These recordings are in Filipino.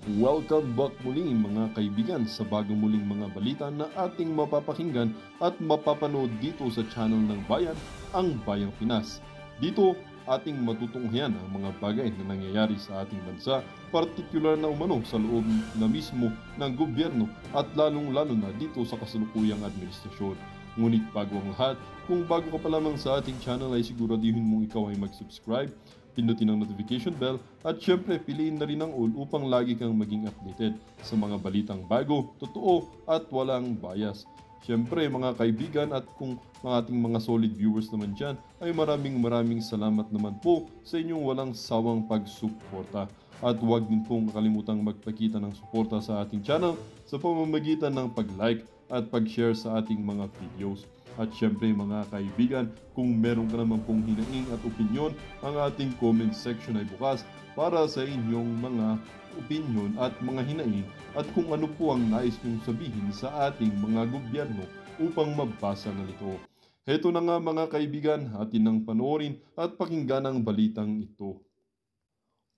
Welcome back muli mga kaibigan sa bagong muling mga balita na ating mapapakinggan at mapapanood dito sa channel ng Bayan, ang Bayang Pinas. Dito, ating matutunghayan ang mga bagay na nangyayari sa ating bansa, partikular na umano sa loob na mismo ng gobyerno at lalong-lalo na dito sa kasalukuyang administrasyon. Ngunit bago ang lahat, kung bago ka pa lamang sa ating channel ay siguraduhin mong ikaw ay mag-subscribe, pindutin ang notification bell at syempre piliin na rin ang all upang lagi kang maging updated sa mga balitang bago, totoo at walang bias. Syempre mga kaibigan at kung mga ating mga solid viewers naman dyan ay maraming salamat naman po sa inyong walang sawang pagsuporta. At huwag din pong kalimutang magpakita ng suporta sa ating channel sa pamamagitan ng pag-like at pag-share sa ating mga videos. At syempre mga kaibigan, kung meron ka naman pong hinaing at opinyon, ang ating comment section ay bukas para sa inyong mga opinyon at mga hinaing at kung ano po ang nais nyong sabihin sa ating mga gobyerno upang mabasa na ito. Heto na nga mga kaibigan, atin nang panoorin at pakinggan ang balitang ito.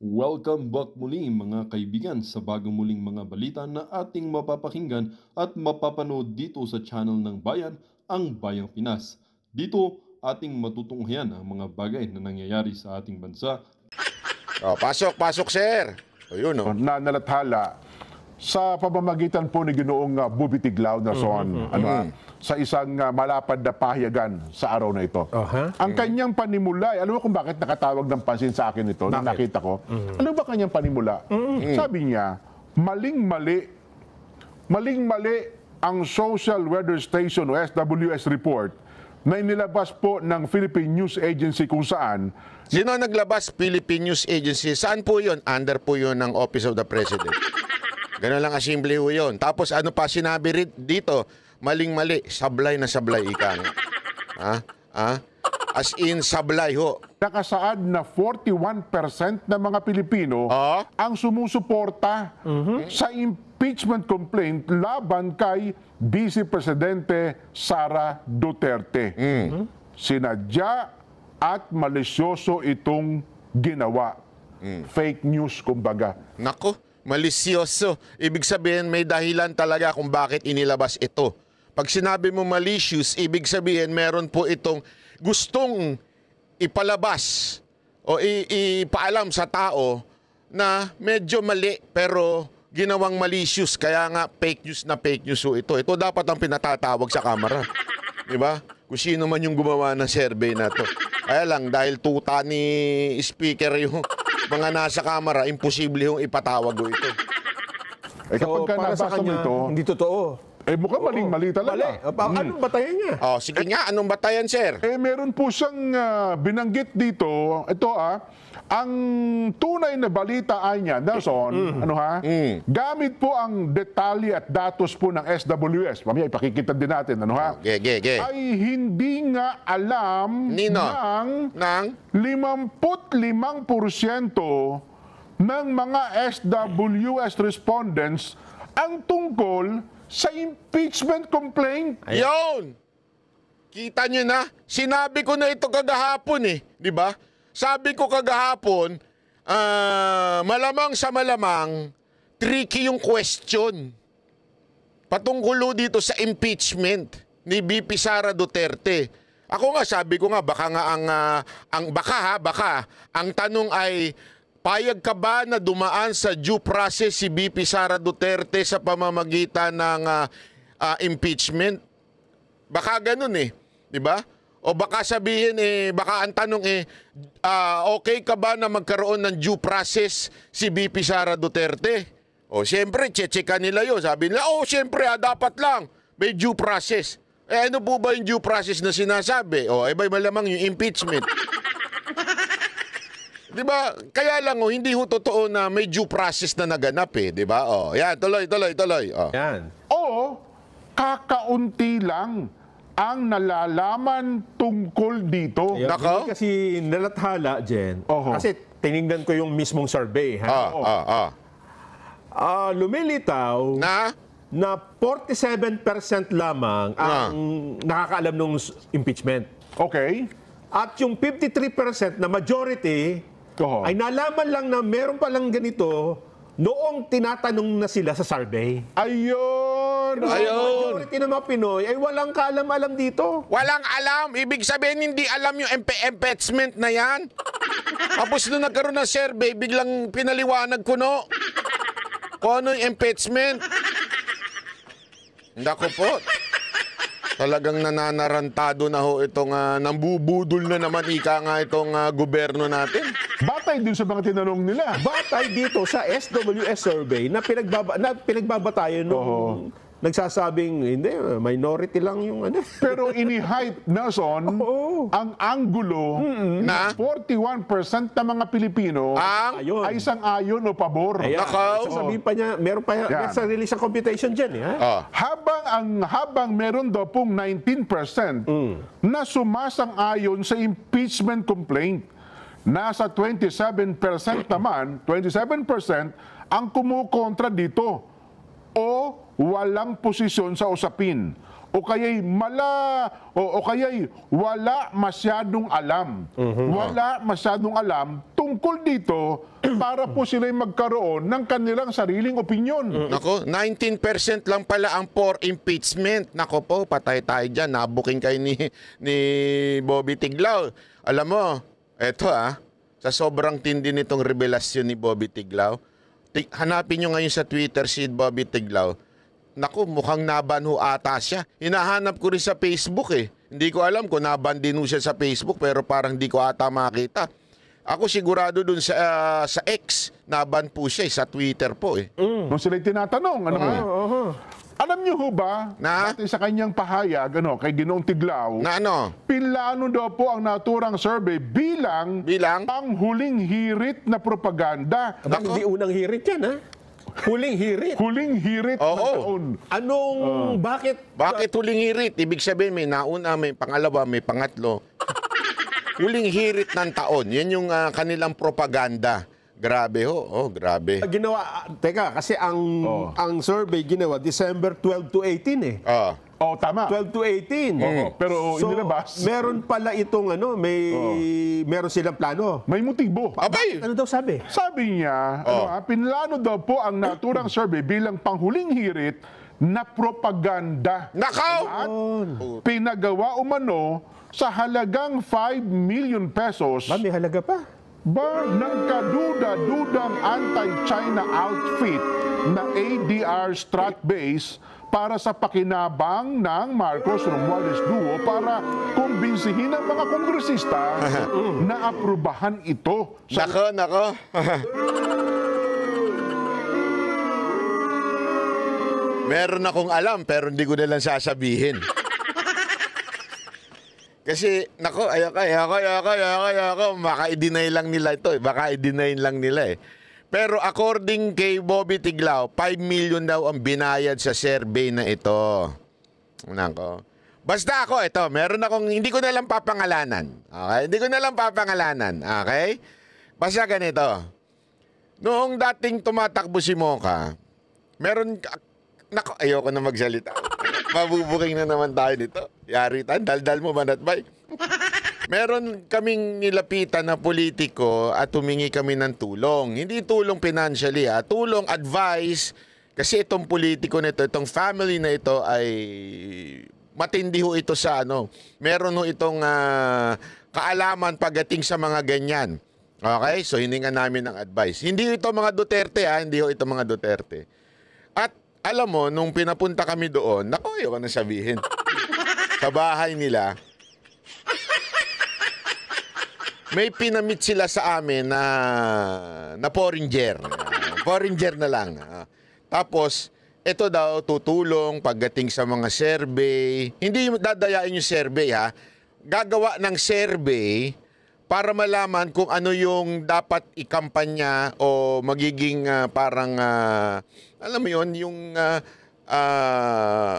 Welcome back muli mga kaibigan sa bagong muling mga balita na ating mapapakinggan at mapapanood dito sa channel ng Bayan, ang Bayang Pinas. Dito, ating matutunghayan ang mga bagay na nangyayari sa ating bansa. Pasok, sir. O yun, o. Na nalathala sa pamamagitan po ni Ginoong Bubi Tiglao na sa isang malapad na pahayagan sa araw na ito. Ang kanyang panimula, alam mo kung bakit nakatawag ng pansin sa akin ito, na nakita ko? Ano ba kanyang panimula? Sabi niya, maling-mali ang Social Weather Station o SWS report na inilabas po ng Philippine News Agency kung saan. Sino naglabas? Philippine News Agency. Saan po yun? Under po yun ng Office of the President. Ganun lang kasimple po yun. Tapos ano pa sinabi dito? Maling-mali. Sablay na sablay, ika nga. As in, sablay ho. Nakasaad na 41% ng mga Pilipino ang sumusuporta sa impeachment complaint laban kay Vice Presidente Sara Duterte. Sinadya at malisyoso itong ginawa. Fake news, kumbaga. Nako, malisyoso. Ibig sabihin, may dahilan talaga kung bakit inilabas ito. Pag sinabi mo malicious, ibig sabihin, meron po itong gustong ipalabas o ipaalam sa tao na medyo mali pero ginawang malicious, kaya nga fake news na fake news ito. Ito dapat ang pinatatawag sa kamera. Diba? Kung sino man yung gumawa ng survey na to. Kaya lang, dahil tuta ni speaker yung mga nasa kamera, imposible yung ipatawag ito. Kapag para sa kanya, ito, hindi totoo. mukhang maling-mali talaga. Anong batayan niya? Sige nga, anong batayan, sir? Meron po siyang binanggit dito, ang tunay na balita ay niya, Nelson, gamit po ang detalye at datos po ng SWS, mamaya ipakikita din natin, ay hindi nga alam ng 55% ng mga SWS respondents ang tungkol sa impeachment complaint. Ayun! Kita nyo na, sinabi ko na ito kagahapon di ba? Sabi ko kagahapon, malamang sa malamang, tricky yung question. Patungkulo dito sa impeachment ni VP Sara Duterte. Ako nga, sabi ko nga, baka ang tanong ay, payag ka ba na dumaan sa due process si VP Sara Duterte sa pamamagitan ng impeachment? Baka ganun di ba? O baka sabihin baka ang tanong okay ka ba na magkaroon ng due process si VP Sara Duterte? O siyempre, check nila yun. Sabi nila, siyempre dapat lang may due process. Ano po ba yung due process na sinasabi? May malamang yung impeachment. Diba? Kaya lang hindi ho totoo na may due process na naganap diba? Yan, tuloy. Yan. Kakaunti lang ang nalalaman tungkol dito. Nako? Kasi nalathala, Jen. Kasi tinignan ko yung mismong survey. Lumilitaw na 47% lamang ang nakakaalam ng impeachment. Okay. At yung 53% na majority ay nalaman lang na meron palang ganito noong tinatanong na sila sa survey. Ayun! Ayun. Majority ng mga Pinoy ay walang kaalam-alam dito. Walang alam. Ibig sabihin, hindi alam yung impeachment na yan. Tapos nung nagkaroon ng survey, biglang pinaliwanag ko, no? Kung ano yung impeachment. Ndako po. Talagang nananarantado na ho itong nambubudol na naman ika nga itong gobyerno natin. Batay din sa mga tinanong nila. Batay dito sa SWS survey na pinagbabatayan nung nagsasabing, hindi, minority lang yung ano. Pero ini-height, Nelson, ang anggulo Na? 41% ng mga Pilipino Ang Ayun. ay sang-ayon o pabor. Ayan, Nakaw. sasabihin pa niya, meron pa Yan. may sarili siyang computation dyan. Eh, ha? Habang meron daw pong 19% na sumasang-ayon sa impeachment complaint, nasa 27% naman, 27% ang kumukontra dito o walang posisyon sa usapin o kaya'y wala masyadong alam. Wala masyadong alam tungkol dito para po sila'y magkaroon ng kanilang sariling opinyon. Nako, 19% lang pala ang for impeachment. Nako po, patay tayo dyan. Nabuking kayo ni Bobby Tiglao. Alam mo, eto sa sobrang tindi nitong revelasyon ni Bobby Tiglao, hanapin nyo ngayon sa Twitter si Bobby Tiglao. Naku, mukhang naban ho ata siya. Hinahanap ko rin sa Facebook eh. Hindi ko alam kung naban din ho siya sa Facebook pero parang hindi ko ata makita. Ako sigurado dun sa X, naban po siya sa Twitter po eh. Nung sila'y tinatanong, alam niyo ho ba, Na? dati sa kanyang pahayag, kay Ginoong Tiglao, Na ano? pinlano daw po ang naturang survey bilang panghuling hirit na propaganda. Hindi unang hirit yan, ha? Huling hirit. Huling hirit na taon. Anong, bakit? Bakit huling hirit? Ibig sabihin may nauna, may pangalawa, may pangatlo. Huling hirit ng taon. Yan yung kanilang propaganda. Grabe ho. Oh, grabe. Ginawa, teka, kasi ang survey ginawa December 12 to 18 eh. Tama. 12 to 18. Pero inilabas. Meron pala itong meron silang plano. May motibo. Abay! Ano daw sabi? Sabi niya, pinlano daw po ang naturang survey bilang panghuling hirit na propaganda. Nakaw! At pinagawa umano sa halagang 5 million pesos May halaga pa. ng kaduda-dudang anti-China outfit na ADR Strat Base para sa pakinabang ng Marcos Romualdez Duo para kumbinsihin ang mga kongresista na aprubahan ito. Nako. Meron akong alam pero hindi ko na lang sasabihin. Kasi, nako, ayoko. Baka i-deny lang nila ito. Baka i-deny lang nila eh. Pero according kay Bobby Tiglao, 5 million daw ang binayad sa survey na ito. Nako. Basta ako, ito, meron akong, hindi ko na lang papangalanan. Okay? Hindi ko na lang papangalanan. Okay? Basta ganito. Noong dating tumatakbo si Mocha, meron, nako, ayoko na magsalita. Mabubuking na naman tayo nito. Yari tan, daldal mo manatbay. Meron kaming nilapitan na politiko at humingi kami ng tulong. Hindi tulong financially, tulong, advice. Kasi itong politiko nito, itong family na ito ay matindi ho ito sa meron ho itong kaalaman pagdating sa mga ganyan. Okay? So hiningan namin ng advice. Hindi ito mga Duterte, hindi ho ito mga Duterte. At alam mo, nung pinapunta kami doon, naku, ayoko na sabihin. Sa bahay nila, may pinamit sila sa amin na foreigner. Foreigner na lang. Tapos, ito daw tutulong pagdating sa mga survey. Hindi dadayain yung survey Gagawa ng survey para malaman kung ano yung dapat ikampanya o magiging parang alam mo yun, yung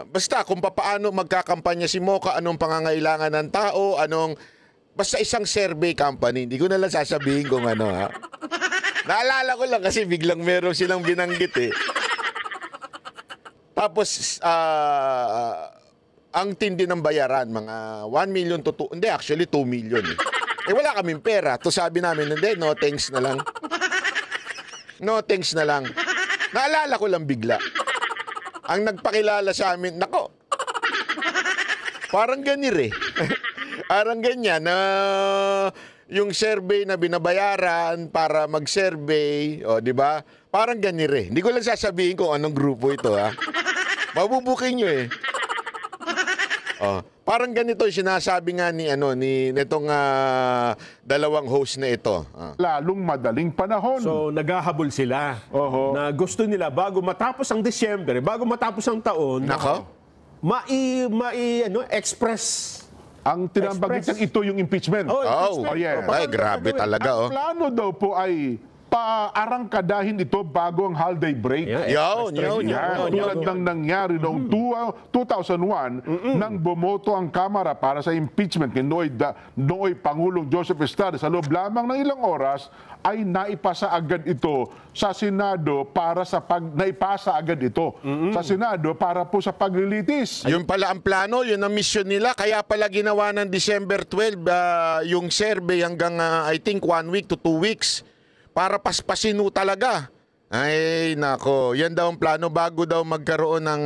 basta kung paano magkakampanya si Mocha, anong pangangailangan ng tao, basta isang survey company. Hindi ko na lang sasabihin kung ano Naalala ko lang kasi biglang meron silang binanggit eh. Tapos ang tindi ng bayaran, mga 1 million to 2, hindi actually 2 million eh. Wala kaming pera. To sabi namin, hindi, no thanks na lang. No thanks na lang. Naalala ko lang bigla. Ang nagpakilala sa amin, nako, parang ganir eh. Parang ganyan na yung survey na binabayaran para mag-survey, o di ba? Parang ganir eh. Hindi ko lang sasabihin kung anong grupo ito, ha. Mabubuking nyo eh. Oh, parang ganito yung sinasabi nga ni nitong dalawang host na ito. Lalong madaling panahon. So, naghahabol sila Oho. na gusto nila bago matapos ang Disyembre, bago matapos ang taon, Nako. express. Ang tinambagitan ito yung impeachment. Oh, Oh, Oh, yes. ay, grabe talaga, oh. Ang plano daw po ay paarangkadahin ito bago ang holiday break. Yeah. Yan, tulad ng nangyari noong 2001 nang bumoto ang Kamara para sa impeachment ni nooy Pangulong Joseph Estrada. Sa loob lamang ng ilang oras ay naipasa agad ito sa Senado para naipasa agad ito sa Senado para po sa paglilitis. Yun pala ang plano, yun ang mission nila. Kaya pala ginawa ng December 12 yung survey hanggang I think 1 week to 2 weeks para paspasin talaga. Ay, nako. Yan daw ang plano bago daw magkaroon ng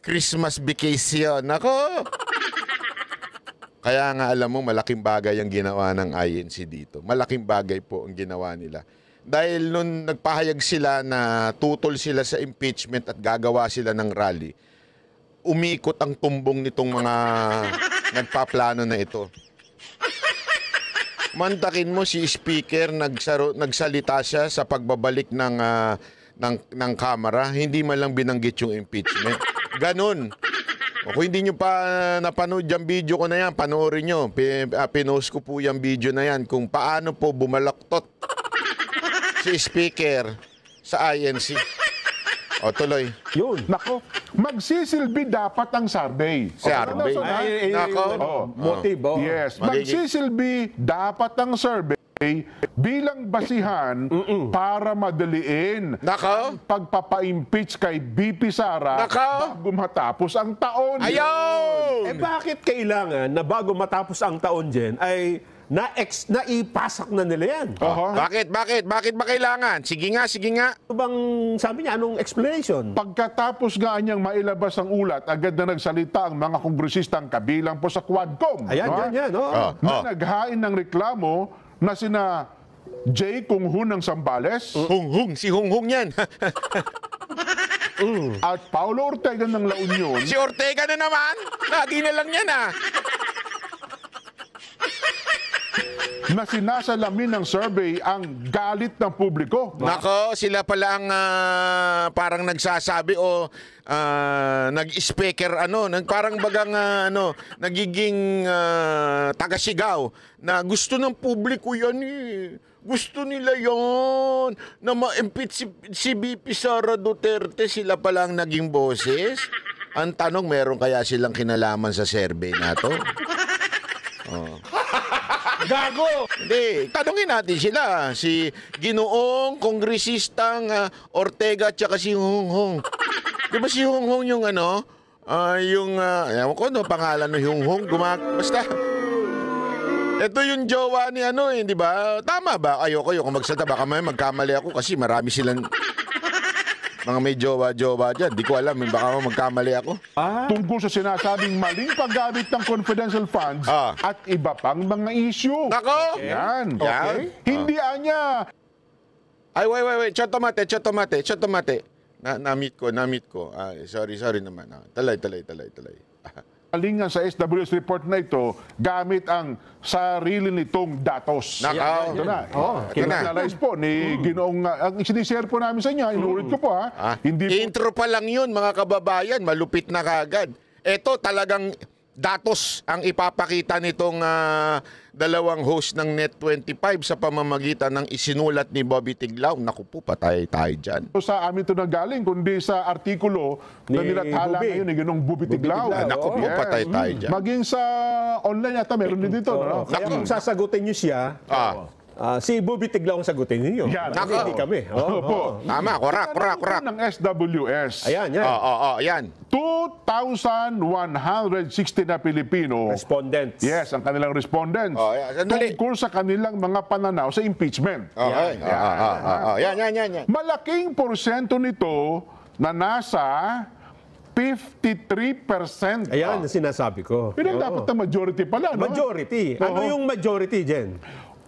Christmas vacation. Nako. Kaya nga alam mo, malaking bagay ang ginawa ng INC dito. Malaking bagay po ang ginawa nila. Dahil nung nagpahayag sila na tutol sila sa impeachment at gagawa sila ng rally, umikot ang tumbong nitong mga nagpaplano na ito. Mantakin mo si Speaker, nagsalita siya sa pagbabalik ng Kamara, hindi man lang binanggit yung impeachment. Ganon. O kung hindi nyo pa napanood yung video ko na yan, panoorin nyo. Pinost ko po yung video na yan kung paano po bumalaktot si Speaker sa INC. O, tuloy. Yun. Nako, magsisilbi dapat ang survey. Survey. Nako. Motive. Oh. Yes, Magiging- magsisilbi dapat ang survey bilang basihan para madaliin Nako. pagpapa-impeach kay BP Sara Nako. bago matapos ang taon. Ayaw! Bakit kailangan na bago matapos ang taon, Jen, ay naipasak na nila yan? Oho. Bakit ba kailangan? Sige nga. Ano bang, sabi niya, anong explanation? Pagkatapos nga niyang mailabas ang ulat, agad na nagsalita ang mga kongresistang kabilang po sa Quadcom. Ayan, no? yan. Oh. Na naghain ng reklamo na sina J. Kung Hun ng Zambales Si Hung yan. at Paulo Ortega ng La Union Si Ortega na naman. Lagi na lang yan na sinasalamin ng survey ang galit ng publiko. Nako, sila pala ang parang nagsasabi o nag-speaker parang bagang nagiging tagasigaw na gusto ng publiko yan eh. Gusto nila yon na ma-impeach si BP Sara Duterte, sila pala ang naging boses. Ang tanong, meron kaya silang kinalaman sa survey na to? Gago! Hindi, tanungin natin sila. Si Ginoong Kongresistang Ortega at saka si Honghong. Di ba si Honghong yung ewan ko pangalan ng Honghong, basta. Ito yung jowa ni di ba? Tama ba? Ayoko magsalita. Baka magkamali ako kasi marami silang mga may jowa-jowa dyan. Di ko alam, baka magkamali ako. Tungkol sa sinasabing maling paggamit ng confidential funds at iba pang mga issue. Nako! Yan. Okay. Hindi anya. Ay, wait. Chotomate. Na-meet ko. Sorry naman. Talay. Kalingan sa SWS report na ito gamit ang sarili nitong datos. Nako. Ito na. Ito na. Kinalize po ni Ginoong, ang sinishare po namin sa inyo, inuulit ko po hindi po, Intro pa lang yun, mga kababayan. Malupit na kagad. Ito talagang datos ang ipapakita nitong dalawang host ng Net25 sa pamamagitan ng isinulat ni Bobby Tiglao. Naku po, patay tayo dyan. sa amin ito nanggaling, kundi sa artikulo na Ni nilathala Bubi. ngayon ni Ginoong Bubi Tiglao. Tiglao. Naku po, patay tayo dyan. Maging sa online yata, meron din dito. No? Kaya kung sasagutin niyo siya, Si Bobby Tiglaw ang sagutin ninyo. Yan. Kasi hindi kami. Opo. Tama, korak. Ng SWS. Ayan, yan. Yan. 2,160 na Pilipino. Respondents. Yes, ang kanilang respondents. Yan. Sandali. Tungkol sa kanilang mga pananaw sa impeachment. Okay. Yan. Malaking porsyento nito na nasa 53%. Ayan ang sinasabi ko. Pero dapat na majority pala, no? Majority. Ano Oo. yung majority, Jen?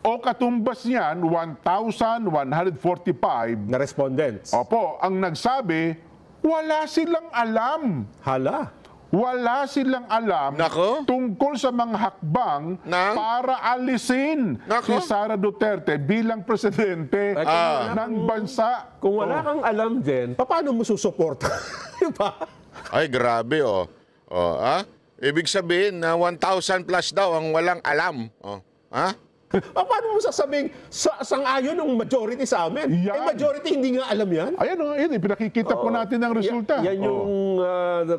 O katumbas niyan, 1,145. Na respondents. Opo, ang nagsabi, wala silang alam. Hala. Wala silang alam Nako. tungkol sa mga hakbang para alisin Nako. si Sara Duterte bilang presidente ng bansa. Kung wala kang alam, Jen, paano mo susuporta? Diba? Ay, grabe, Ibig sabihin na 1,000 plus daw ang walang alam. Paano mo sasabing sang-ayon ng majority sa amin? Yan. Majority hindi nga alam yan. Ayan, yun, pinakikita po natin ang resulta. Yan yung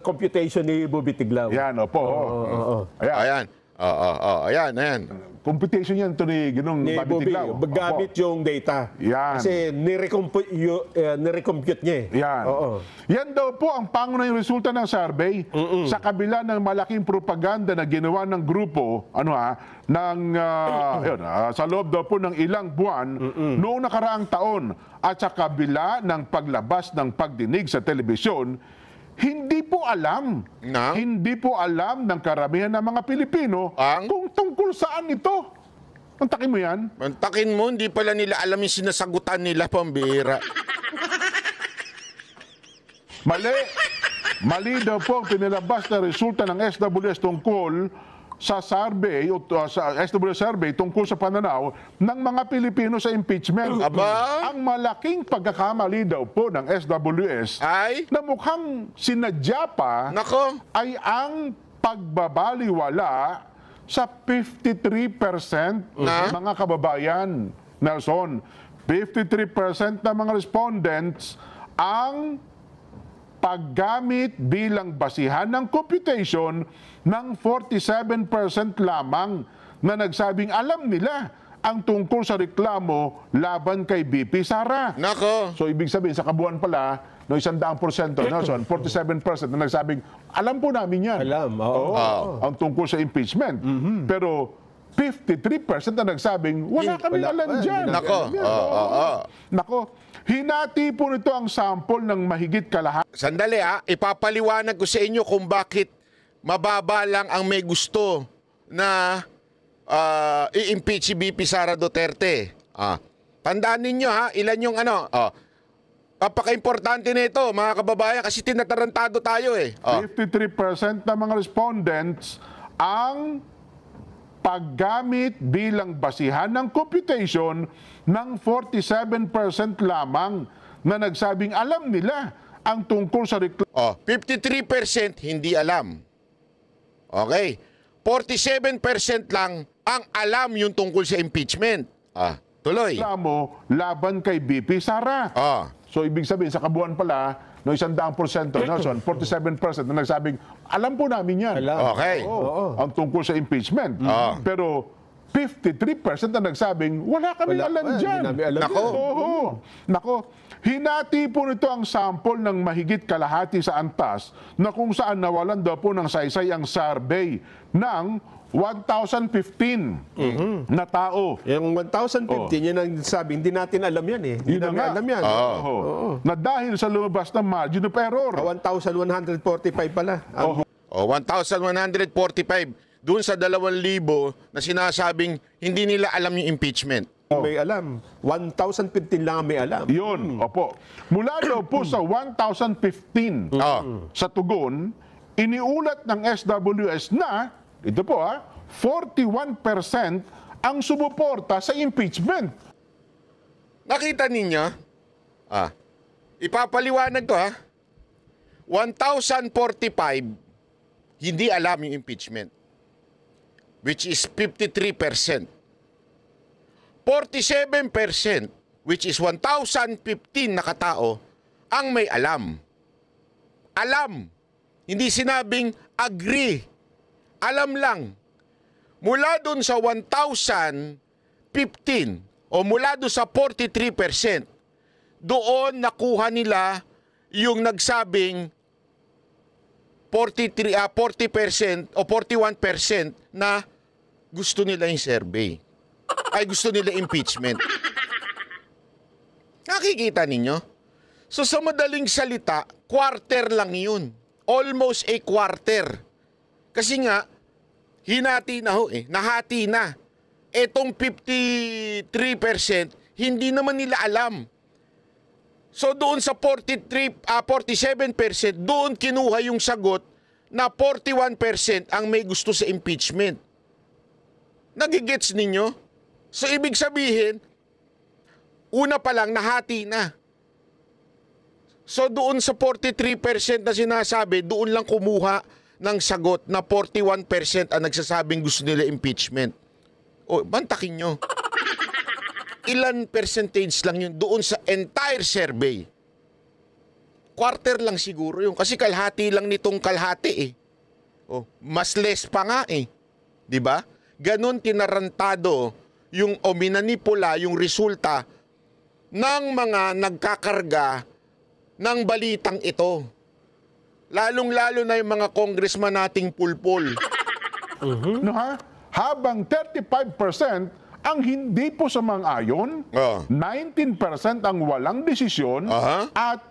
computation ni Bobby Tiglaw. Yan, opo. Ayan. Ayan. Computation yan ito ni Ginong Ni Bobby Bobby, Tiglaw. gamit yung data. Yan. Kasi nirecompute niya eh. Yan. Yan daw po ang pangunahing resulta ng survey sa kabila ng malaking propaganda na ginawa ng grupo sa loob daw po ng ilang buwan noong nakaraang taon at sa kabila ng paglabas ng pagdinig sa telebisyon. Hindi po alam ng karamihan ng mga Pilipino kung tungkol saan ito. Mantakin mo yan? Mantakin mo, hindi pala nila alam yung sinasagutan nila, pambira. Mali daw po ang pinilabas na resulta ng SWS tungkol sa survey sa SWS survey tungkol sa pananaw ng mga Pilipino sa impeachment. Aba? Ang malaking pagkakamali daw po ng SWS Ay? na mukhang sinadya pa Nako. ay ang pagbabaliwala sa 53% mga kababayan. Nelson, 53% ng mga respondents ang paggamit bilang basihan ng computation ng 47% lamang na nagsabing alam nila ang tungkol sa reklamo laban kay BP Sara. Nako. So ibig sabihin sa kabuuan pala, no 100%, Nelson, 47% na nagsabing alam po namin yan. Alam, oo. Ang tungkol sa impeachment. Pero 53% na nagsabing wala kaming alam dyan. Nako. Nako, hinati po nito ang sample ng mahigit kalahati. Sandali ipapaliwanag ko sa inyo kung bakit mababa lang ang may gusto na i-impeach si BP Sara Duterte. Tandaan ninyo ilan yung napaka-importante nito mga kababayan kasi tinatarantado tayo 53% ng mga respondents ang paggamit bilang basihan ng computation ng 47% lamang na nagsabing alam nila ang tungkol sa reklamo. 53% hindi alam. Okay. 47% lang ang alam yung tungkol sa impeachment. Tuloy. Laban kay BP Sara. So ibig sabihin sa kabuuan pala, no 100%, Nelson, 47% na nagsabing alam po namin yan. Okay. Ang tungkol sa impeachment. Pero 53% na nagsabing wala kami alam dyan. Nako. Hinati po nito ang sample ng mahigit kalahati sa antas na kung saan nawalan daw po ng saysay ang survey ng 1,015 na tao. Yung 1,015, yun ang sabi, hindi natin alam yan eh. Hindi namin alam yan. Na dahil sa lumabas na margin of error. 1,145 pala. 1,145 doon sa 2,000 na sinasabing hindi nila alam yung impeachment. May alam. 1,015 lang ang may alam. Yun, opo. Mula daw po sa 1,015 sa tugon, iniulat ng SWS na, ito po 41% ang sumuporta sa impeachment. Nakita ninyo? Ipapaliwanag ko 1,045 hindi alam yung impeachment, which is 53%. 47%, which is 1,015 na katao, ang may alam. Alam. Hindi sinabing agree. Alam lang. Mula dun sa 1,015 o mula doon sa 43%, doon nakuha nila yung nagsabing 40% o 41% na gusto nila yung survey. Ay, gusto nila impeachment. Nakikita ninyo? So sa madaling salita, quarter lang yun. Almost a quarter. Kasi nga, hinati na ho eh. Nahati na. Etong 53%, hindi naman nila alam. So doon sa 47%, doon kinuha yung sagot na 41% ang may gusto sa impeachment. Nagigets ninyo? So ibig sabihin, una pa lang nahati na. So doon sa 43% na sinasabi, doon lang kumuha ng sagot na 41% ang nagsasabing gusto nila impeachment. O, bantakin nyo. Ilan percentage lang yun doon sa entire survey? Quarter lang siguro yun. Kasi kalahati lang nitong kalahati eh. O, mas less pa nga eh. Diba? Ganon tinarantado yung o minanipula yung resulta ng mga nagkakarga ng balitang ito. Lalong-lalo na yung mga congressman nating pulpul. No, ha? Habang 35% ang hindi po sumang-ayon, 19% ang walang desisyon, at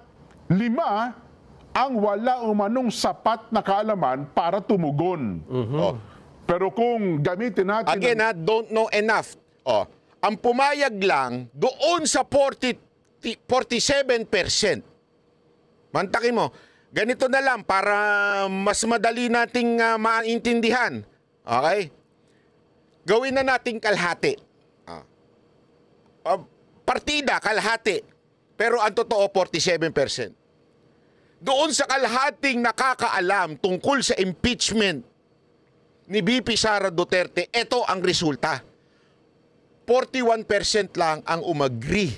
5% ang wala umanong sapat na kaalaman para tumugon. Pero kung gamitin natin... Again, don't know enough. Ang pumayag lang doon sa 47%. Mantakin mo, ganito na lang para mas madali nating maintindihan. Okay? Gawin na nating kalahati. Partida, kalahati. Pero ang totoo, 47%. Doon sa kalahating nakakaalam tungkol sa impeachment ni VP Sara Duterte, ito ang resulta. 41% lang ang umagri.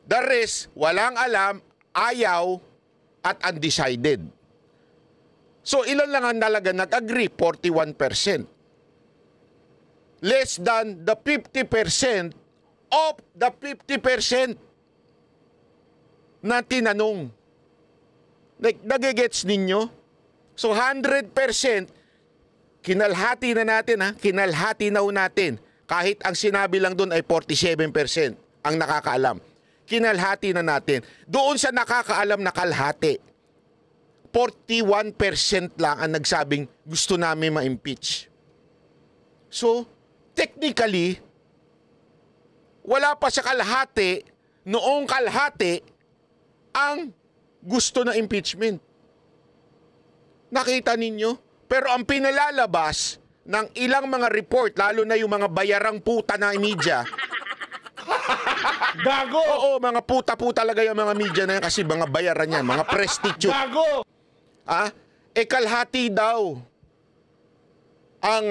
The rest, walang alam, ayaw, at undecided. So ilan lang ang nalaga nag-agree? 41%. Less than the 50% of the 50% na tinanong. Nagigets ninyo? So 100%, kinalhati na natin ha, kinalhati na ho natin. Kahit ang sinabi lang doon ay 47% ang nakakaalam. Kinalhati na natin. Doon sa nakakaalam na kalhati, 41% lang ang nagsabing gusto namin ma-impeach. So, technically, wala pa sa kalahati, noong kalahati, ang gusto na impeachment. Nakita ninyo? Pero ang pinalalabas ng ilang mga report, lalo na yung mga bayarang puta na media, Gago! oo, mga puta-puta talaga yung mga media na yan kasi mga bayaran yan, mga prostitute. Gago! Kalahati daw ang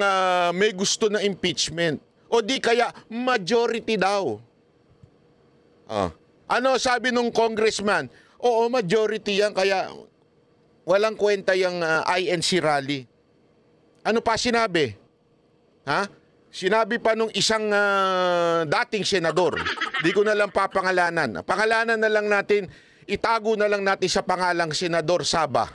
may gusto na impeachment. O di kaya majority daw. Ano sabi nung congressman? Oo, majority yan kaya walang kwenta yung INC rally. Ano pa sinabi? Sinabi pa nung isang dating senador. Di ko na lang papangalanan. Pangalanan na lang natin, itago na lang natin sa pangalang Senador Saba.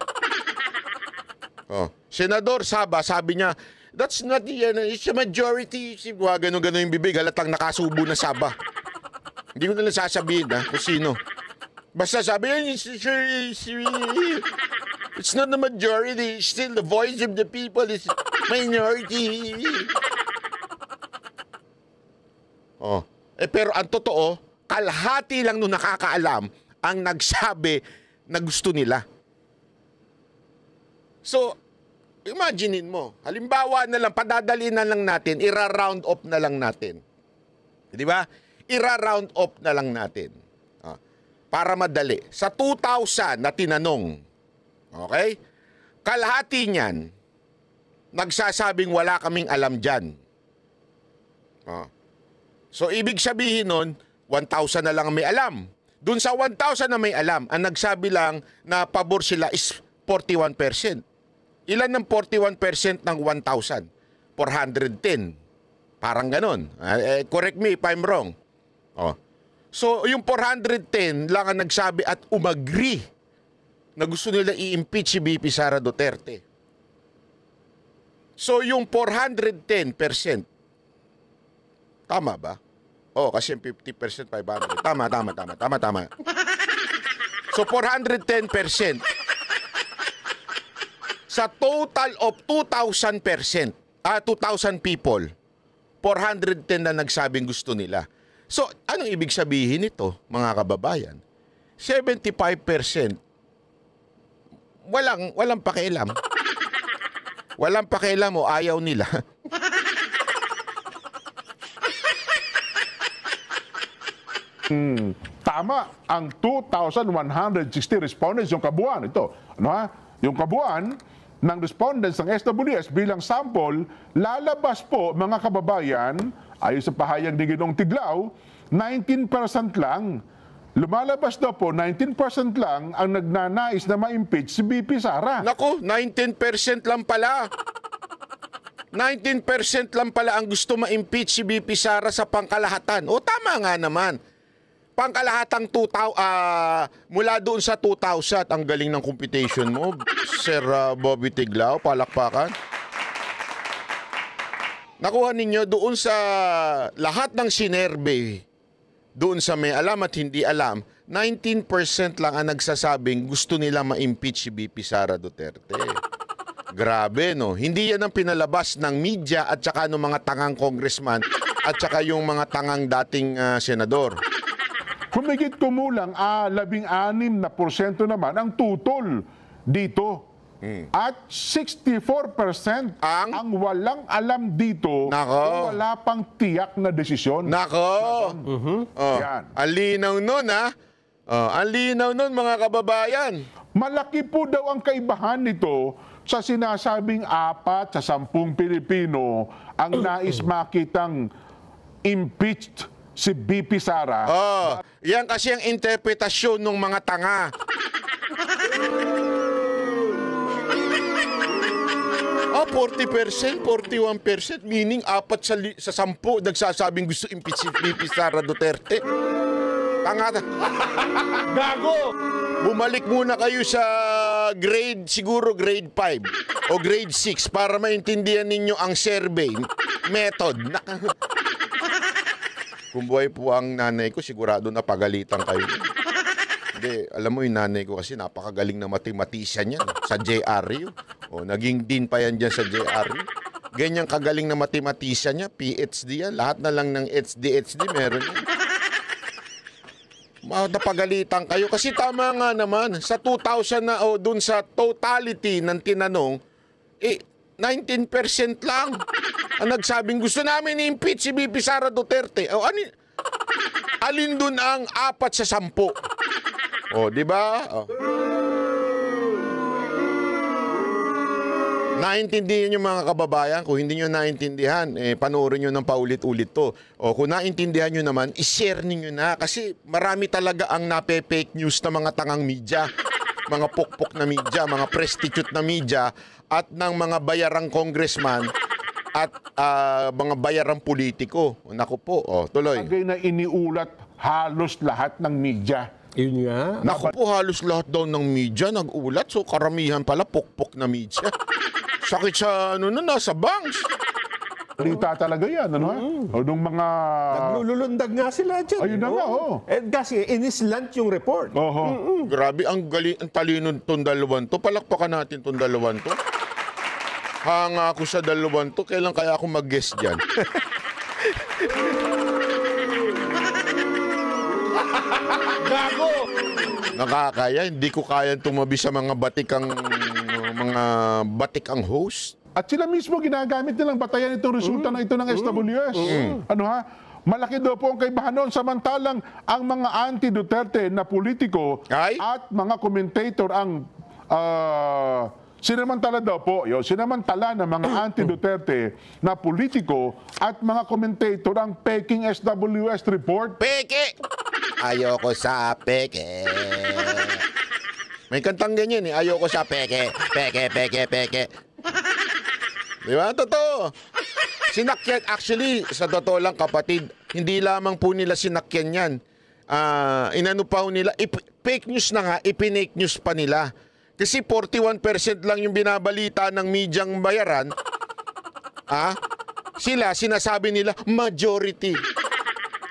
Senador Saba, sabi niya, that's not it's a majority. Ganun-ganun yung bibig, halatang nakasubo na Saba. Hindi ko na lang sasabihin kung sino. Basta sabi niya, it's not the majority, it's still the voice of the people, it's minority. Pero ang totoo, kalahati lang nung nakakaalam ang nagsabi na gusto nila. So, imaginein mo, halimbawa na lang, padadaliin na lang natin, ira-round off na lang natin. Di ba? Ira-round off na lang natin. Para madali. Sa 2,000 na tinanong, okay? Kalahati niyan, nagsasabing wala kaming alam dyan. So, ibig sabihin nun, 1,000 na lang ang may alam. Dun sa 1,000 na may alam, ang nagsabi lang na pabor sila is 41%. Ilan ng 41% ng 1,000? 410. Parang ganon. Correct me if I'm wrong. Oh. So, yung 410 lang ang nagsabi at umagri na gusto nila i-impeach si VP Sara Duterte. So, yung 410%, tama ba? Oh, kasi 50%, 500. Tama. So, 410%. Sa total of 2,000 people, 410 na nagsabing gusto nila. So, anong ibig sabihin nito, mga kababayan? 75% walang pakialam. Walang pakialam o ayaw nila. Tama ang 2,160 respondents, yung kabuuan ito. Ano ha? Yung kabuuan ng respondents ng SWS bilang sample, lalabas po mga kababayan, ayon sa pahayag ni Ginoong Tiglao, 19% lang. Lumalabas daw po, 19% lang ang nagnanais na ma-impeach si VP Sara. Naku, 19% lang pala. 19% lang pala ang gusto ma-impeach si VP Sara sa pangkalahatan. O tama nga naman. Pangkalahatang 2,000, mula doon sa 2,000, ang galing ng computation mo, Sir Bobby Tiglao, palakpakan. Nakuha ninyo doon sa lahat ng sinervey, doon sa may alam at hindi alam, 19% lang ang nagsasabing gusto nila ma-impeach si VP Sara Duterte. Grabe, no? Hindi yan ang pinalabas ng media at saka ng mga tangang congressman at saka yung mga tangang dating senador. Kumigit kumulang 16% naman ang tutol dito. At 64% ang walang alam dito o wala pang tiyak na desisyon. Nako! Yan. Ang linaw nun, ha? Ang linaw nun, mga kababayan. Malaki po daw ang kaibahan nito sa sinasabing 4 sa 10 Pilipino ang nais makitang impeached si VP Sara. Yan kasi ang interpretasyon ng mga tanga. Ah, 40%, 41%, meaning 4 sa 10 nagsasabing gusto impeach si VP Sara Duterte. Tanga. Gago! Bumalik muna kayo sa siguro grade 5 o grade 6 para maintindihan ninyo ang survey method. Kung buhay po ang nanay ko, sigurado na pagalitan kayo. Hindi, alam mo yung nanay ko kasi napakagaling na mathematician yan sa JRU. O, naging dean pa yan dyan sa JRU. Ganyang kagaling na mathematician niya, PhD yan. Lahat na lang ng HD meron yan. Napagalitan kayo. Kasi tama nga naman, sa 2,000 na o dun sa totality ng tinanong, 19% lang ang nagsabing gusto namin i-impeach si VP Sara Duterte. O, alin dun ang 4 sa 10? O, di ba? O. Naintindihan nyo mga kababayan. Kung hindi nyo naintindihan, panoorin nyo ng paulit-ulit to. O kung naintindihan nyo naman, ishare ninyo na. Kasi marami talaga ang nape-fake news na mga tangang media. Mga pokpok na media, mga prostitute na media, at ng mga bayarang congressman at mga bayarang politiko. Naku po, tuloy. Bagay na iniulat halos lahat ng media. Yun nga. Naku po, halos lahat daw ng media nag-ulat. So karamihan pala pokpok na media. Sakit sa nasa banks. Balita talaga yan, ano ha? O nung mga... Naglulundag nga sila dyan. Ayun na nga, Kasi inislant yung report. Grabe, ang talino itong dalawan to. Palakpakan natin itong dalawan to. Hanga ako sa dalawan to. Kailan kaya ako mag-guest dyan? Gago! Nakakaya, hindi ko kayang tumabi sa mga batikang host. At sila mismo ginagamit nilang batayan itong resulta na ito ng SWS. Ano ha? Malaki daw po ang kaibahan noon. Samantalang ang mga anti-Duterte na politiko at mga commentator ang sinamantala daw po. Sinamantala ng mga anti-Duterte na politiko at mga commentator ang peking SWS report. Peke! Ayoko sa peke. May kantang ganyan Ayoko sa peke. Peke, peke, peke. Di ba? Totoo. Sinakyan, actually, sa totoo lang kapatid, hindi lamang po nila sinakyan yan. Inano pa ho nila, fake news na nga, ipinake news pa nila. Kasi 41% lang yung binabalita ng medyang bayaran. Sila, sinasabi nila, majority.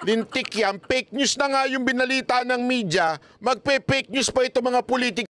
Lintik yan, fake news na nga yung binalita ng media, magpe-fake news pa ito mga politik.